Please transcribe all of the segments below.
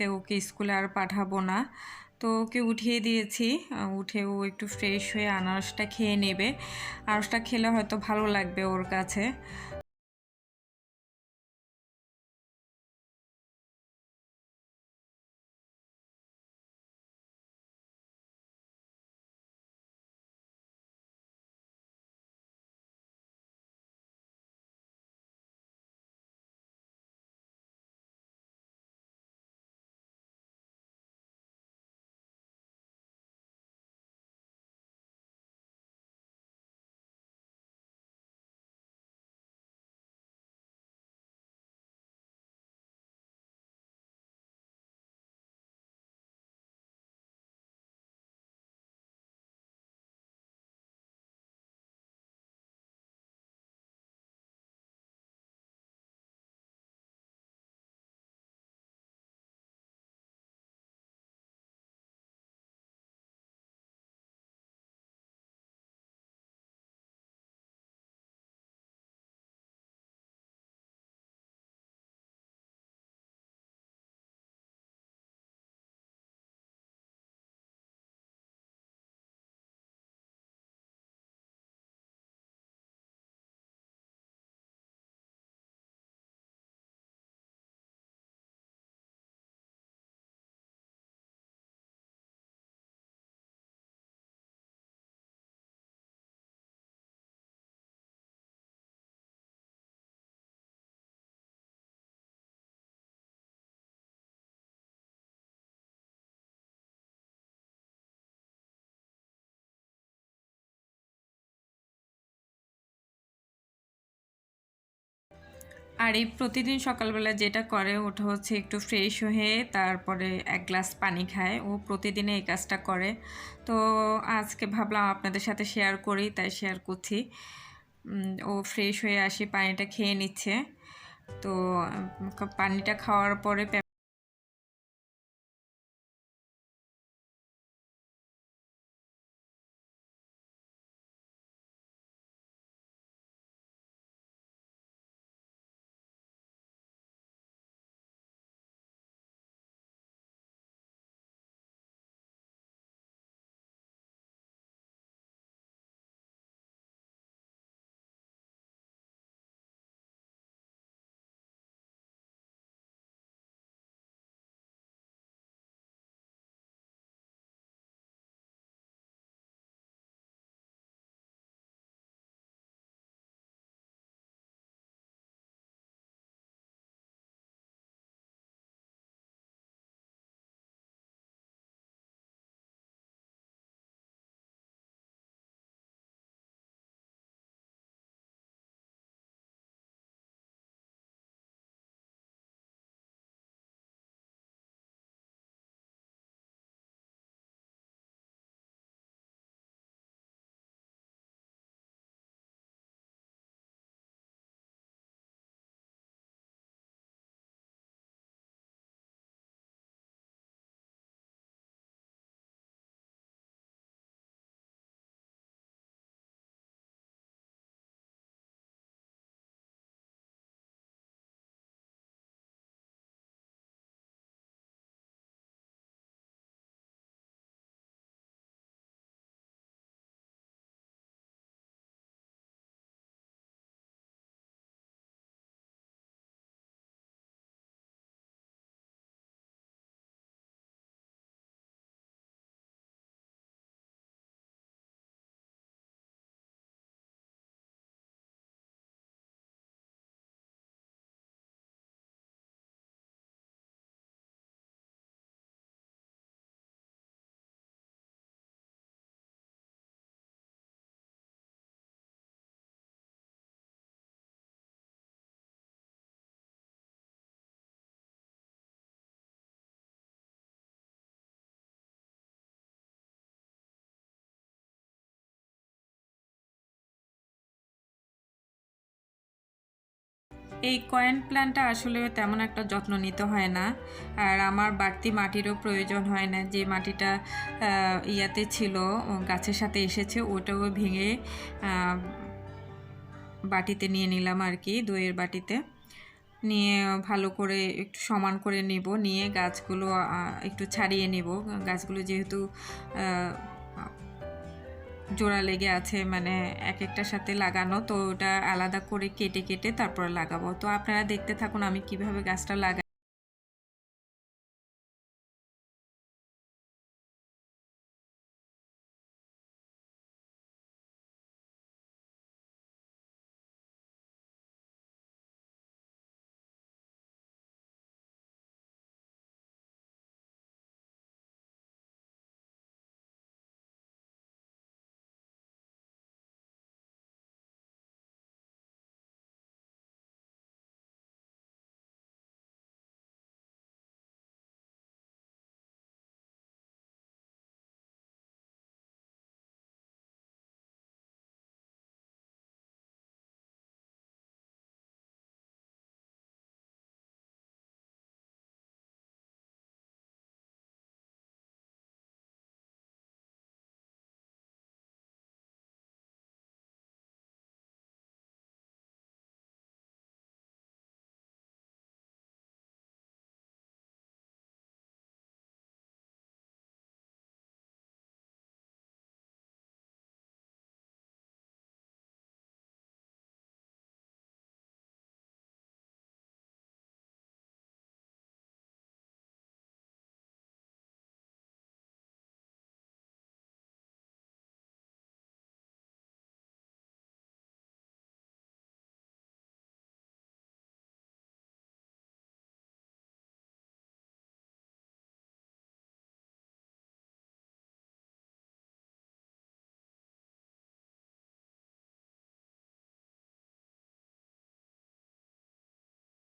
আজকে ওকে স্কুলে আর পাঠাবো না, তো ওকে উঠিয়ে দিয়েছি। উঠে ও একটু ফ্রেশ হয়ে আনারসটা খেয়ে নেবে। আনারসটা খেলে হয়তো ভালো লাগবে ওর কাছে। আর এই প্রতিদিন সকালবেলা যেটা করে ওটা হচ্ছে একটু ফ্রেশ হয়ে তারপরে এক গ্লাস পানি খায়। ও প্রতিদিনে এই কাজটা করে। তো আজকে ভাবলাম আপনাদের সাথে শেয়ার করি, তাই শেয়ার করছি। ও ফ্রেশ হয়ে আসি, পানিটা খেয়ে নিচ্ছে। তো পানিটা খাওয়ার পরে এই কয়েন প্ল্যান্টটা আসলে তেমন একটা যত্ন নিতে হয় না। আর আমার বাড়তি মাটিরও প্রয়োজন হয় না। যে মাটিটা ইয়াতে ছিল, গাছের সাথে এসেছে, ওটাও ভেঙে বাটিতে নিয়ে নিলাম আর কি, দইয়ের বাটিতে। নিয়ে ভালো করে একটু সমান করে নেব, নিয়ে গাছগুলো একটু ছাড়িয়ে নেব। গাছগুলো যেহেতু জোড়া লেগে আছে, মানে এক একটার সাথে লাগানো, তো ওটা আলাদা করে কেটে কেটে তারপর লাগাবো। তো আপনারা দেখতে থাকুন আমি কিভাবে গাছটা লাগাই।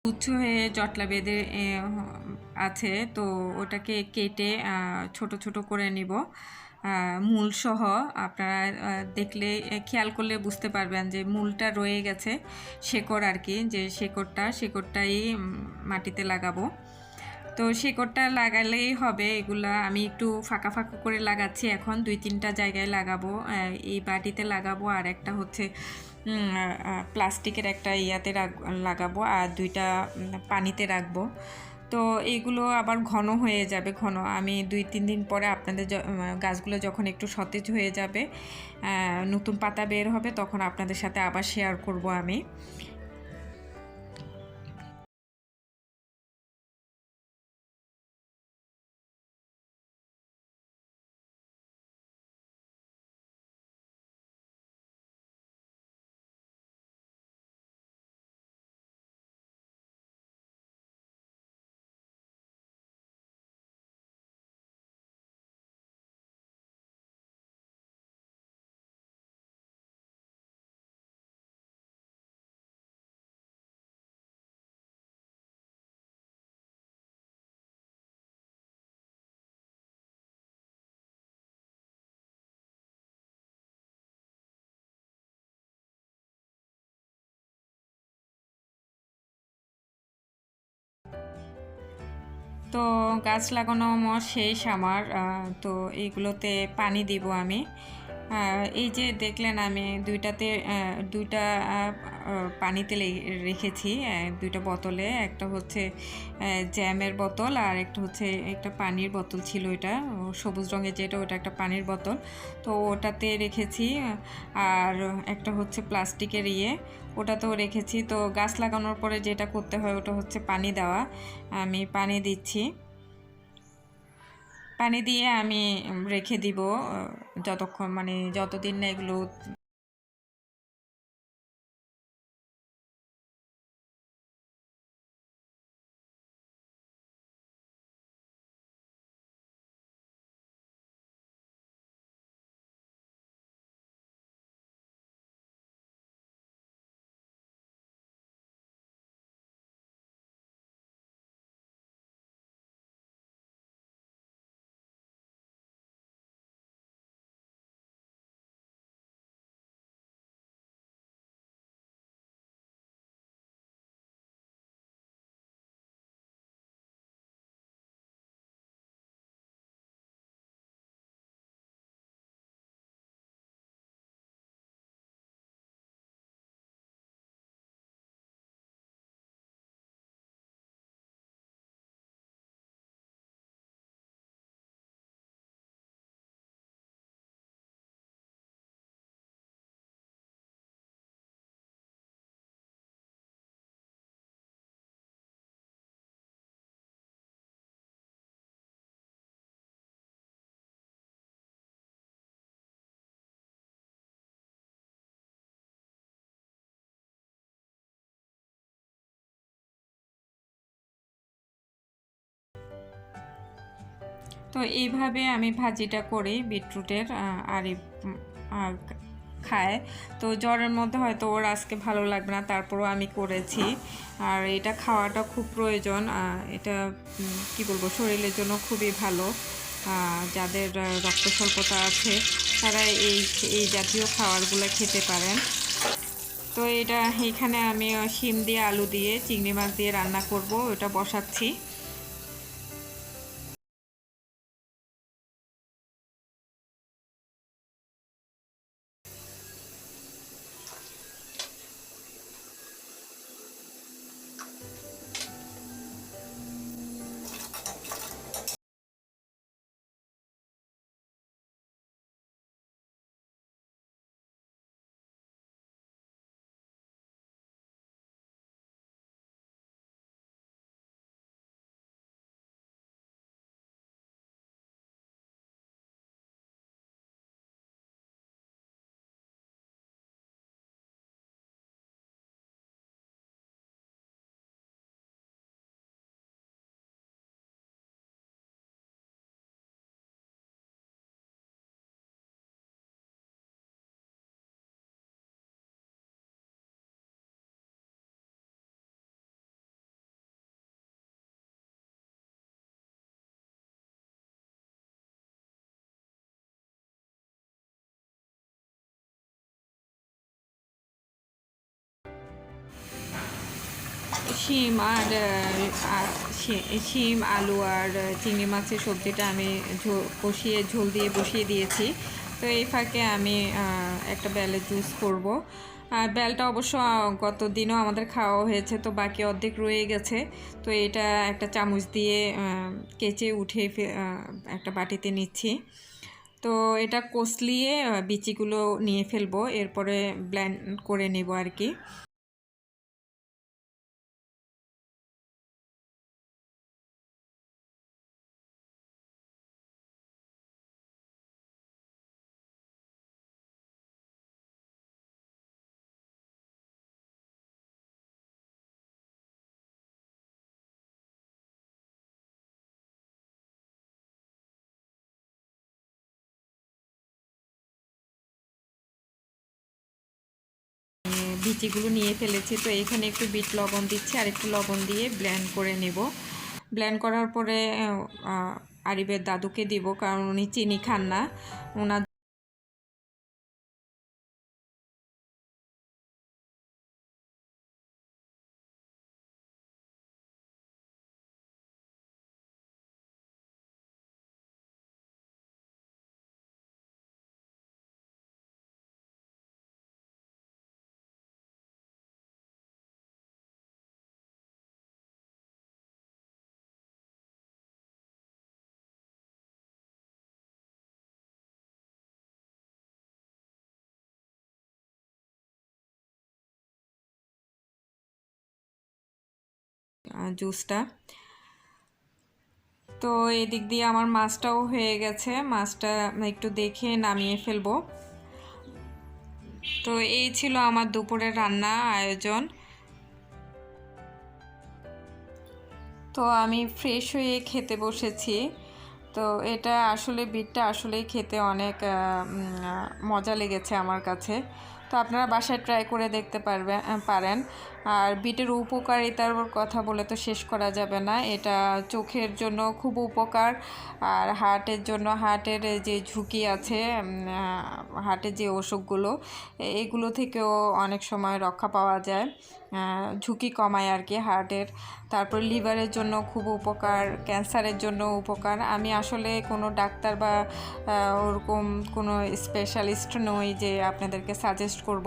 উচ্চ হয়ে জটলা বেঁধে আছে, তো ওটাকে কেটে ছোট ছোট করে নিব মূল সহ। আপনারা দেখলে খেয়াল করলে বুঝতে পারবেন যে মূলটা রয়ে গেছে, শেকড় আর কি, যে শেকড়টাই মাটিতে লাগাবো। তো শেকড়টা লাগালেই হবে। এগুলা আমি একটু ফাঁকা ফাঁকা করে লাগাচ্ছি, এখন 2-3টা জায়গায় লাগাবো। এই বাটিতে লাগাবো, আর একটা হচ্ছে প্লাস্টিকের একটা ইয়াতে লাগাবো, আর 2টা পানিতে রাখবো। তো এইগুলো আবার ঘন হয়ে যাবে, ঘন আমি 2-3 দিন পরে আপনাদের গাছগুলো যখন একটু সতেজ হয়ে যাবে, নতুন পাতা বের হবে, তখন আপনাদের সাথে আবার শেয়ার করব আমি। তো গাছ লাগানো আমার শেষ আমার। তো এইগুলোতে পানি দিব আমি। এই যে দেখলেন আমি দুইটা পানিতে রেখেছি, 2টা বোতলে। একটা হচ্ছে জ্যামের বোতল, আর একটা হচ্ছে একটা পানির বোতল ছিল, এটা সবুজ রঙের যেটা, ওটা একটা পানির বোতল। তো ওটাতে রেখেছি। আর একটা হচ্ছে প্লাস্টিকের ওটাতেও রেখেছি। তো গাছ লাগানোর পরে যেটা করতে হয় ওটা হচ্ছে পানি দেওয়া। আমি পানি দিচ্ছি, পানি দিয়ে আমি রেখে দিব যতক্ষণ, মানে যতদিন না এগুলো তো এইভাবে আমি ভাজিটা করি বিটরুটের, আর খায়। তো জ্বরের মধ্যে হয়তো ওর আজকে ভালো লাগবে না, তারপরও আমি করেছি। আর এটা খাওয়াটা খুব প্রয়োজন, এটা কি বলবো, শরীরের জন্য খুবই ভালো। যাদের রক্ত স্বল্পতা আছে তারা এই জাতীয় খাবারগুলো খেতে পারেন। তো এখানে আমি শিম দিয়ে আলু দিয়ে চিংড়ি মাছ দিয়ে রান্না করব, ওটা বসাচ্ছি। শিম আর শিম আলু আর চিংড়ি মাছের সবজিটা আমি কষিয়ে ঝোল দিয়ে বসিয়ে দিয়েছি। তো এই ফাঁকে আমি একটা বেলের জুস করব। বেলটা অবশ্য গত দিনও আমাদের খাওয়া হয়েছে, তো বাকি অর্ধেক রয়ে গেছে। তো এটা একটা চামচ দিয়ে কেচে উঠে একটা বাটিতে নিচ্ছি। তো এটা কষলিয়ে বিচিগুলো নিয়ে ফেলবো, এরপরে ব্লেন্ড করে নেব আর কি। বিচিগুলো নিয়ে ফেলেছি, তো এখানে একটু বিট লবণ দিচ্ছি আর একটু লবণ দিয়ে ব্লেন্ড করে নেব। ব্লেন্ড করার পরে আরিবের দাদুকে দিব, কারণ উনি চিনি খান না। ওনার জুসটা। তো এদিক দিয়ে আমার মাছটাও হয়ে গেছে, মাছটা একটু দেখে নামিয়ে ফেলবো। তো এই ছিল আমার দুপুরের রান্না আয়োজন। তো আমি ফ্রেশ হয়ে খেতে বসেছি। তো এটা আসলে বিটটা আসলেই খেতে অনেক মজা লেগেছে আমার কাছে। তো আপনারা বাসায় ট্রাই করে দেখতে পারেন। আর বিটের উপকারিতার কথা বলে তো শেষ করা যাবে না। এটা চোখের জন্য খুব উপকার, আর হার্টের জন্য, হার্টের যে ঝুঁকি আছে, হার্টের যে অসুখগুলো, এগুলো থেকেও অনেক সময় রক্ষা পাওয়া যায়, ঝুঁকি কমায় আর কি হার্টের। তারপর লিভারের জন্য খুব উপকার, ক্যান্সারের জন্য উপকার। আমি আসলে কোনো ডাক্তার বা ওরকম কোনো স্পেশালিস্ট নই যে আপনাদেরকে সাজেস্ট করব,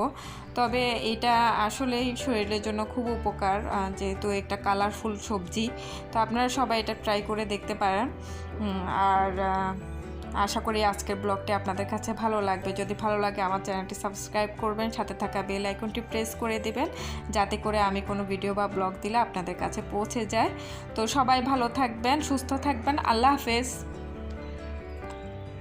তবে এটা আসলেই শরীরের জন্য খুব উপকার, যেহেতু একটা কালারফুল সবজি। তো আপনারা সবাই এটা ট্রাই করে দেখতে পারেন। আর আশা করি আজকের ব্লগটি আপনাদের কাছে ভালো লাগবে। যদি ভালো লাগে আমার চ্যানেলটি সাবস্ক্রাইব করবেন, সাথে থাকা বেল আইকনটি প্রেস করে দিবেন, যাতে করে আমি কোনো ভিডিও বা ব্লগ দিলে আপনাদের কাছে পৌঁছে যায়। তো সবাই ভালো থাকবেন, সুস্থ থাকবেন। আল্লাহ হাফেজ।